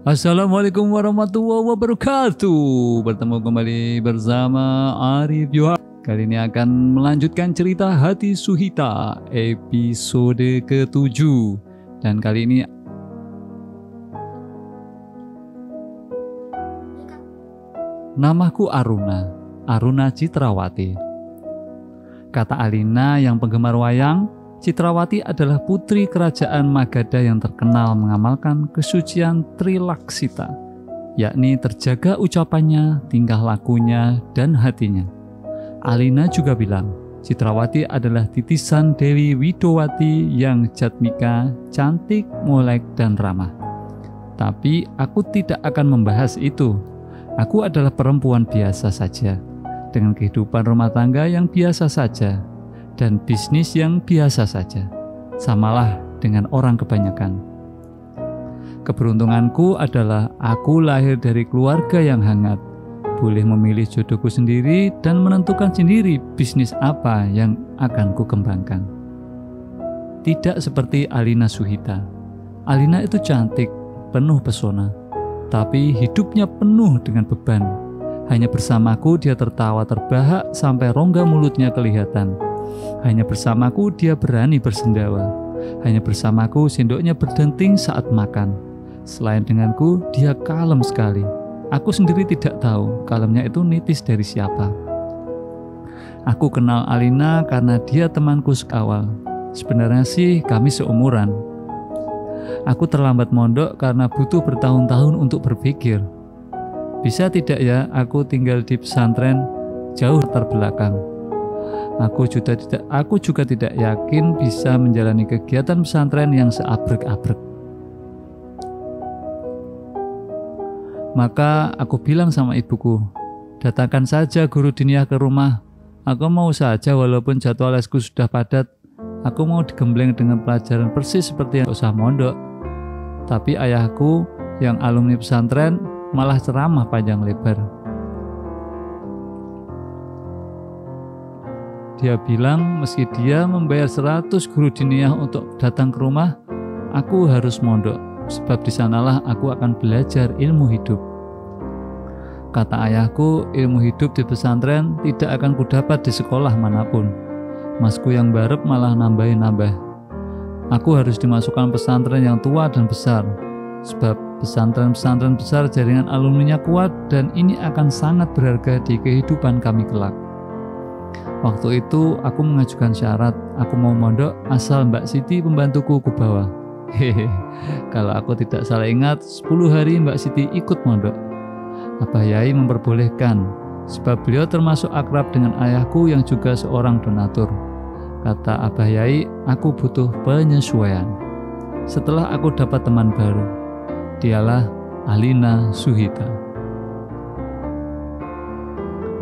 Assalamualaikum warahmatullahi wabarakatuh. Bertemu kembali bersama Arif Yoha. Kali ini akan melanjutkan cerita Hati Suhita episode ke-7. Dan kali ini namaku Aruna Citrawati. Kata Alina yang penggemar wayang, Citrawati adalah putri kerajaan Magadha yang terkenal mengamalkan kesucian Trilaksita, yakni terjaga ucapannya, tingkah lakunya, dan hatinya. Alina juga bilang, Citrawati adalah titisan Dewi Widowati yang jatmika, cantik, molek, dan ramah. Tapi aku tidak akan membahas itu. Aku adalah perempuan biasa saja, dengan kehidupan rumah tangga yang biasa saja, dan bisnis yang biasa saja, samalah dengan orang kebanyakan. Keberuntunganku adalah aku lahir dari keluarga yang hangat, boleh memilih jodohku sendiri dan menentukan sendiri bisnis apa yang akan ku kembangkan. Tidak seperti Alina Suhita. Alina itu cantik, penuh pesona, tapi hidupnya penuh dengan beban. Hanya bersamaku dia tertawa terbahak sampai rongga mulutnya kelihatan. Hanya bersamaku dia berani bersendawa. Hanya bersamaku sendoknya berdenting saat makan. Selain denganku, dia kalem sekali. Aku sendiri tidak tahu kalemnya itu nitis dari siapa. Aku kenal Alina karena dia temanku sekawal. Sebenarnya sih kami seumuran. Aku terlambat mondok karena butuh bertahun-tahun untuk berpikir. Bisa tidak ya aku tinggal di pesantren jauh terbelakang. Aku juga tidak yakin bisa menjalani kegiatan pesantren yang seabrek-abrek. Maka aku bilang sama ibuku, datangkan saja guru diniyah ke rumah. Aku mau saja walaupun jadwal lesku sudah padat. Aku mau digembleng dengan pelajaran persis seperti yang usah mondok. Tapi ayahku yang alumni pesantren malah ceramah panjang lebar. Dia bilang meski dia membayar 100 guru diniyah untuk datang ke rumah, aku harus mondok, sebab di sanalah aku akan belajar ilmu hidup. Kata ayahku, ilmu hidup di pesantren tidak akan kudapat di sekolah manapun. Masku yang barep malah nambah. Aku harus dimasukkan pesantren yang tua dan besar, sebab pesantren-pesantren besar jaringan alumninya kuat dan ini akan sangat berharga di kehidupan kami kelak. Waktu itu aku mengajukan syarat, aku mau mondok asal Mbak Siti pembantuku ku bawa. Hehe, kalau aku tidak salah ingat 10 hari Mbak Siti ikut mondok. Abah Yai memperbolehkan, sebab beliau termasuk akrab dengan ayahku yang juga seorang donatur. Kata Abah Yai, aku butuh penyesuaian. Setelah aku dapat teman baru, dialah Alina Suhita.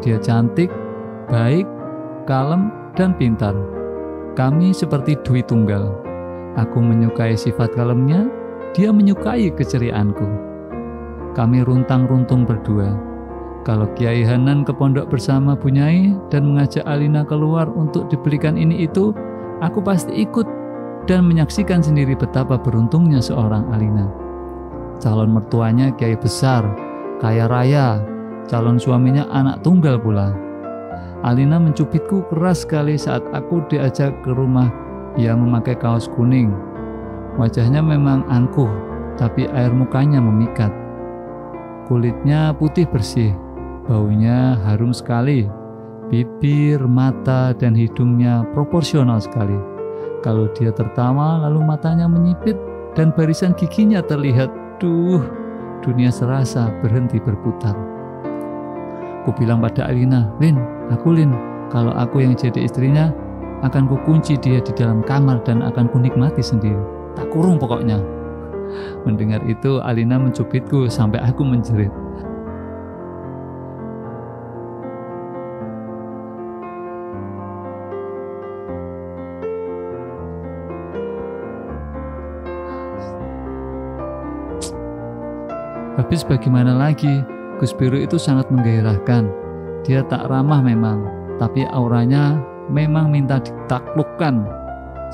Dia cantik, baik, kalem, dan pintar. Kami seperti dui tunggal. Aku menyukai sifat kalemnya, dia menyukai keceriaanku. Kami runtang-runtung berdua. Kalau Kiai Hanan ke pondok bersama Bu Nyai dan mengajak Alina keluar untuk dibelikan ini itu, aku pasti ikut dan menyaksikan sendiri betapa beruntungnya seorang Alina. Calon mertuanya kiai besar, kaya raya, calon suaminya anak tunggal pula. Alina mencubitku keras sekali saat aku diajak ke rumah. Ia memakai kaos kuning. Wajahnya memang angkuh, tapi air mukanya memikat. Kulitnya putih bersih, baunya harum sekali. Bibir, mata, dan hidungnya proporsional sekali. Kalau dia tertawa, lalu matanya menyipit dan barisan giginya terlihat. Dunia serasa berhenti berputar. Ku bilang pada Alina, Lin, kalau aku yang jadi istrinya, akan kukunci dia di dalam kamar dan akan kunikmati sendiri. Tak kurung pokoknya. Mendengar itu, Alina mencubitku sampai aku menjerit. Habis bagaimana lagi? Gus Biru itu sangat menggairahkan. Dia tak ramah memang, tapi auranya memang minta ditaklukkan.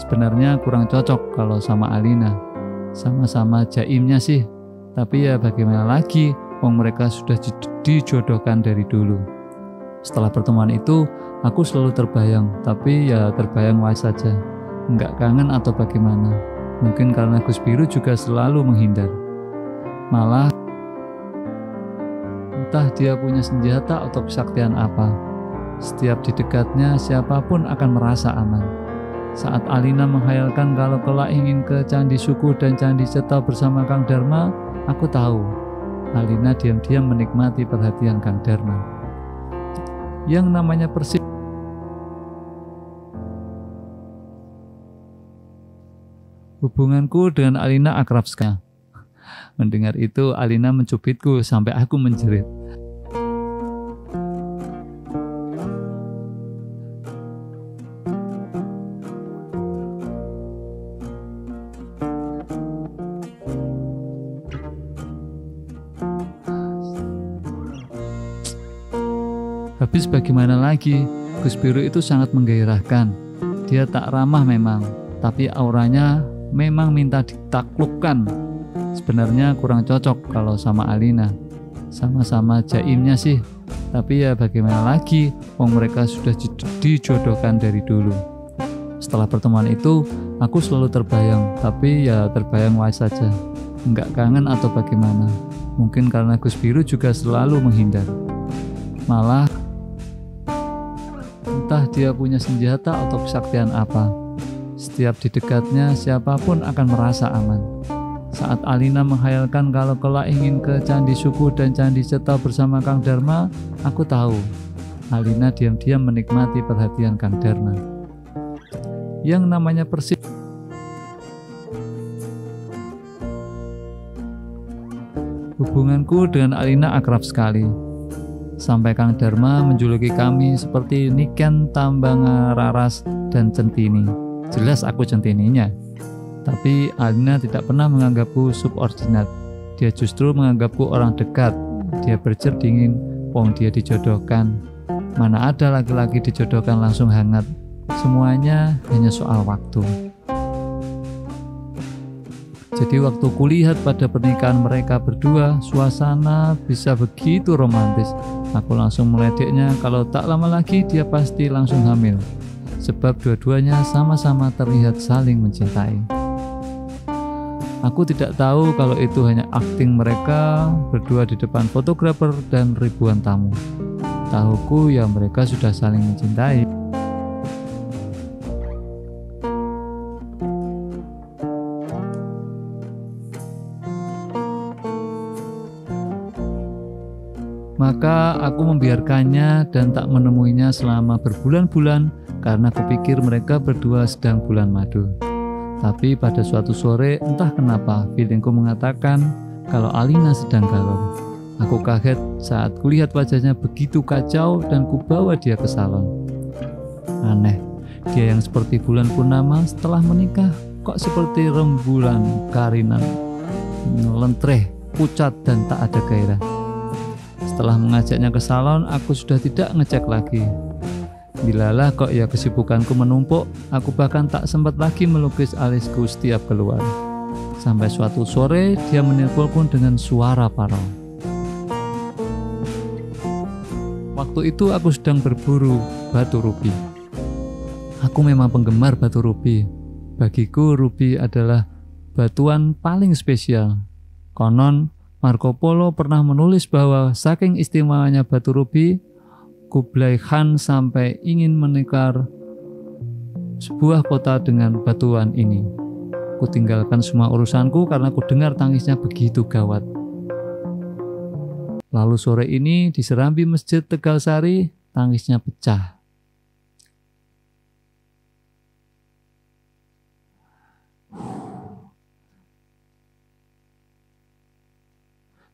Sebenarnya kurang cocok kalau sama Alina. Sama-sama jaimnya sih, Tapi ya bagaimana lagi, wong mereka sudah dijodohkan dari dulu. Setelah pertemuan itu, aku selalu terbayang, tapi ya terbayang wae saja. Enggak kangen atau bagaimana. Mungkin karena Gus Biru juga selalu menghindar. Malah entah dia punya senjata atau kesaktian apa. Setiap di dekatnya siapapun akan merasa aman. Saat Alina menghayalkan kalau kelak ingin ke Candi Suku dan Candi Ceta bersama Kang Dharma, aku tahu Alina diam-diam menikmati perhatian Kang Dharma. Yang namanya Persib. Hubunganku dengan Alina akrab sekali. Mendengar itu, Alina mencubitku sampai aku menjerit. Habis bagaimana lagi, Gus Biru itu sangat menggairahkan. Dia tak ramah memang, tapi auranya memang minta ditaklukkan. Sebenarnya kurang cocok kalau sama Alina. Sama-sama jaimnya sih, tapi ya bagaimana lagi, wong mereka sudah dijodohkan dari dulu. Setelah pertemuan itu, aku selalu terbayang, tapi ya terbayang wae saja. Enggak kangen atau bagaimana. Mungkin karena Gus Biru juga selalu menghindar. Malah entah dia punya senjata atau kesaktian apa. Setiap di dekatnya siapapun akan merasa aman. Saat Alina menghayalkan kalau kelak ingin ke Candi Suku dan Candi Ceta bersama Kang Dharma, aku tahu Alina diam-diam menikmati perhatian Kang Dharma. Yang namanya Persib. Hubunganku dengan Alina akrab sekali. Sampai Kang Dharma menjuluki kami seperti Niken Tambangararas dan Centini. Jelas aku centininya. Tapi Alina tidak pernah menganggapku subordinat. Dia justru menganggapku orang dekat. Dia berjer dingin, wong dia dijodohkan. Mana ada laki-laki dijodohkan langsung hangat. Semuanya hanya soal waktu. Jadi waktu kulihat pada pernikahan mereka berdua, suasana bisa begitu romantis. Aku langsung meledeknya kalau tak lama lagi dia pasti langsung hamil. Sebab dua-duanya sama-sama terlihat saling mencintai. Aku tidak tahu kalau itu hanya akting mereka berdua di depan fotografer dan ribuan tamu. Tahuku ya mereka sudah saling mencintai. Maka aku membiarkannya dan tak menemuinya selama berbulan-bulan karena kupikir mereka berdua sedang bulan madu. Tapi pada suatu sore entah kenapa feelingku mengatakan kalau Alina sedang galau. Aku kaget saat kulihat wajahnya begitu kacau dan kubawa dia ke salon. Aneh, dia yang seperti bulan purnama setelah menikah kok seperti rembulan karinan, lentreh, pucat dan tak ada gairah. Setelah mengajaknya ke salon, aku sudah tidak ngecek lagi. Dilalah kok ya kesibukanku menumpuk, aku bahkan tak sempat lagi melukis alisku setiap keluar. Sampai suatu sore, dia menelponku dengan suara parau. Waktu itu aku sedang berburu batu rubi. Aku memang penggemar batu rubi. Bagiku rubi adalah batuan paling spesial. Konon, Marco Polo pernah menulis bahwa saking istimewanya batu rubi, Kublai Khan sampai ingin menukar sebuah kota dengan batuan ini. Kutinggalkan semua urusanku karena kudengar tangisnya begitu gawat. Lalu sore ini di serambi Masjid Tegal Sari, tangisnya pecah.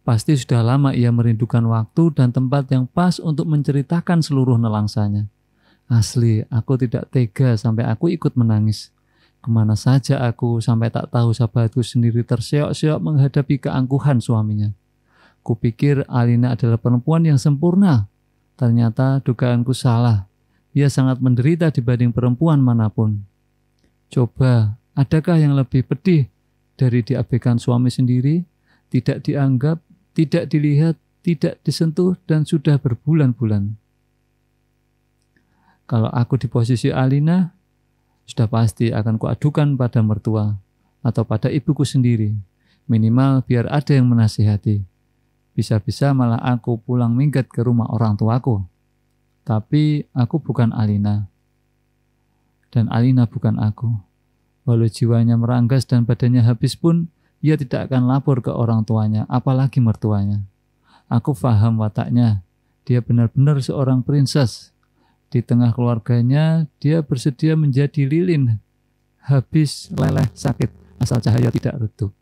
Pasti sudah lama ia merindukan waktu dan tempat yang pas untuk menceritakan seluruh nelangsanya. Asli, aku tidak tega sampai aku ikut menangis. Kemana saja aku sampai tak tahu sahabatku sendiri terseok-seok menghadapi keangkuhan suaminya. Kupikir Alina adalah perempuan yang sempurna. Ternyata dugaanku salah. Ia sangat menderita dibanding perempuan manapun. Coba, adakah yang lebih pedih dari diabaikan suami sendiri? tidak dianggap, tidak dilihat, tidak disentuh, dan sudah berbulan-bulan. Kalau aku di posisi Alina, sudah pasti akan kuadukan pada mertua atau pada ibuku sendiri. Minimal biar ada yang menasihati. Bisa-bisa malah aku pulang minggat ke rumah orang tuaku. Tapi aku bukan Alina. Dan Alina bukan aku. Walau jiwanya meranggas dan badannya habis pun, ia tidak akan lapor ke orang tuanya, apalagi mertuanya. Aku paham wataknya. Dia benar-benar seorang princess. Di tengah keluarganya, dia bersedia menjadi lilin, habis leleh sakit, asal cahaya tidak redup.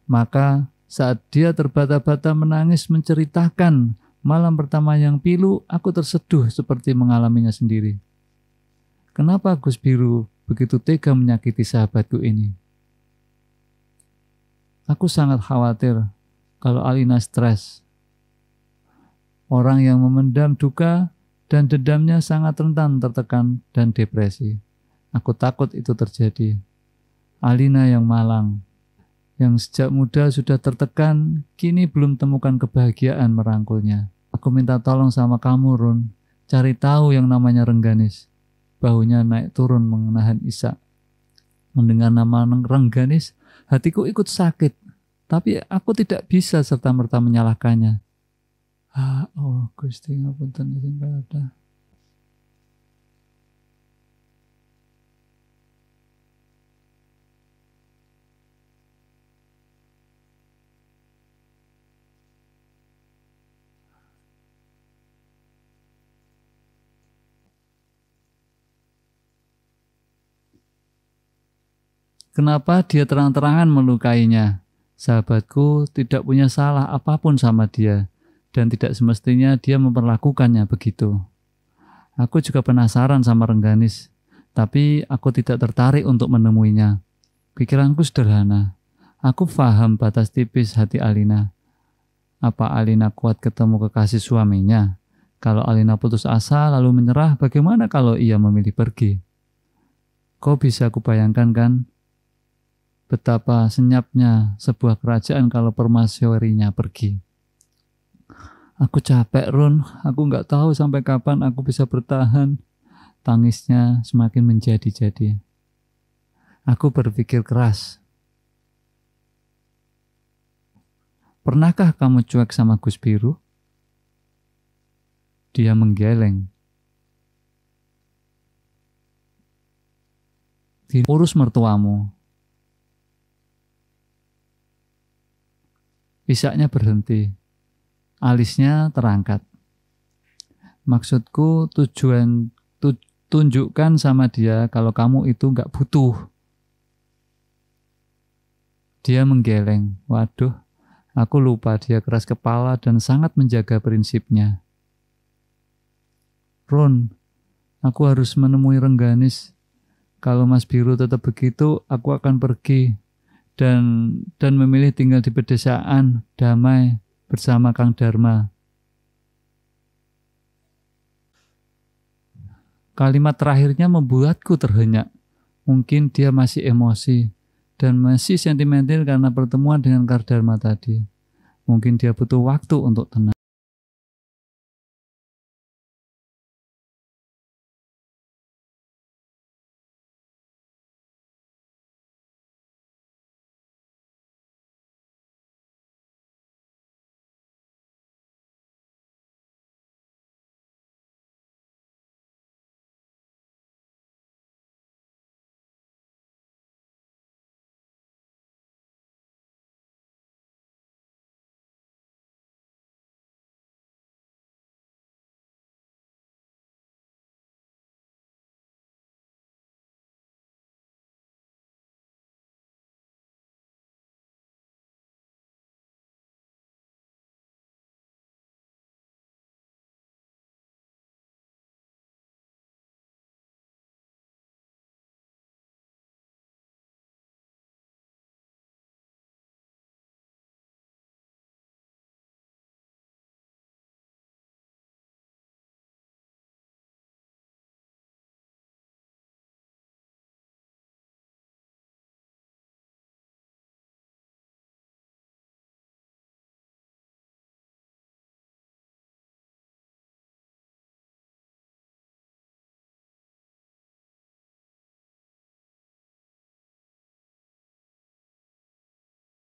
Maka saat dia terbata-bata menangis menceritakan malam pertama yang pilu, aku terseduh seperti mengalaminya sendiri. Kenapa Gus Biru begitu tega menyakiti sahabatku ini? Aku sangat khawatir kalau Alina stres. Orang yang memendam duka dan dendamnya sangat rentan tertekan dan depresi. Aku takut itu terjadi. Alina yang malang, yang sejak muda sudah tertekan, kini belum temukan kebahagiaan merangkulnya. Aku minta tolong sama kamu, Run. Cari tahu yang namanya Rengganis. Bahunya naik turun mengenahan Isa. Mendengar nama Rengganis, hatiku ikut sakit. Tapi aku tidak bisa serta-merta menyalahkannya. Oh Gusti ngapunten sing kathah. Kenapa dia terang-terangan melukainya? Sahabatku tidak punya salah apapun sama dia. Dan tidak semestinya dia memperlakukannya begitu. Aku juga penasaran sama Rengganis, tapi aku tidak tertarik untuk menemuinya. Pikiranku sederhana. Aku paham batas tipis hati Alina. Apa Alina kuat ketemu kekasih suaminya? Kalau Alina putus asa lalu menyerah, bagaimana kalau ia memilih pergi? Kau bisa kubayangkan kan? Betapa senyapnya sebuah kerajaan kalau permasyurinya pergi. Aku capek, Run. Aku nggak tahu sampai kapan aku bisa bertahan. Tangisnya semakin menjadi-jadi. Aku berpikir keras. Pernahkah kamu cuek sama Gus Biru? Dia menggeleng. Urus mertuamu. Isaknya berhenti. Alisnya terangkat. Maksudku tunjukkan sama dia kalau kamu itu nggak butuh. Dia menggeleng. Waduh, aku lupa dia keras kepala dan sangat menjaga prinsipnya. Ron, aku harus menemui Rengganis. Kalau Mas Biru tetap begitu, aku akan pergi dan memilih tinggal di pedesaan damai bersama Kang Dharma. Kalimat terakhirnya membuatku terhenyak. Mungkin dia masih emosi dan masih sentimental karena pertemuan dengan Kang Dharma tadi. Mungkin dia butuh waktu untuk tenang.